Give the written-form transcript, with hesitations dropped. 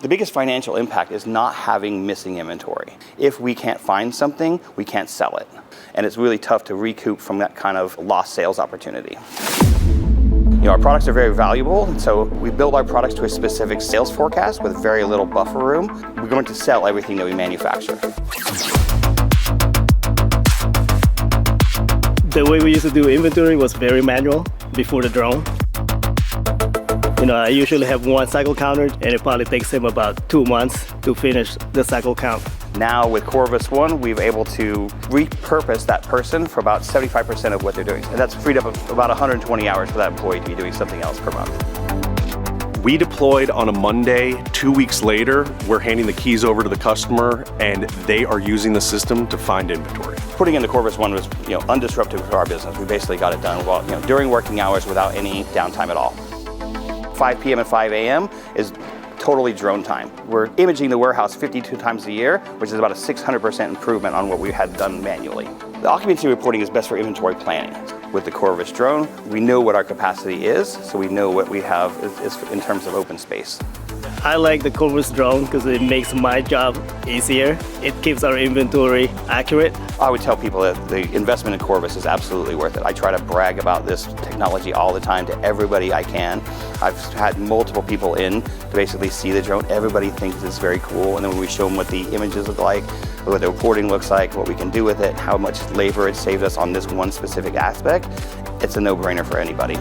The biggest financial impact is not having missing inventory. If we can't find something, we can't sell it. And it's really tough to recoup from that kind of lost sales opportunity. Our products are very valuable, and so we build our products to a specific sales forecast with very little buffer room. We're going to sell everything that we manufacture. The way we used to do inventory was very manual before the drone. I usually have one cycle counter, and it probably takes him about 2 months to finish the cycle count. Now with Corvus One, we've able to repurpose that person for about 75% of what they're doing. And that's freed up about 120 hours for that employee to be doing something else per month. We deployed on a Monday. 2 weeks later, we're handing the keys over to the customer, and they are using the system to find inventory. Putting in the Corvus One was undisruptive to our business. We basically got it done during working hours without any downtime at all. 5 p.m. and 5 a.m. is totally drone time. We're imaging the warehouse 52 times a year, which is about a 600% improvement on what we had done manually. The occupancy reporting is best for inventory planning. With the Corvus drone, we know what our capacity is, so we know what we have is in terms of open space. I like the Corvus drone because it makes my job easier. It keeps our inventory accurate. I would tell people that the investment in Corvus is absolutely worth it. I try to brag about this technology all the time to everybody I can. I've had multiple people in to basically see the drone. Everybody thinks it's very cool, and then when we show them what the images look like, what the reporting looks like, what we can do with it, how much labor it saved us on this one specific aspect, it's a no-brainer for anybody.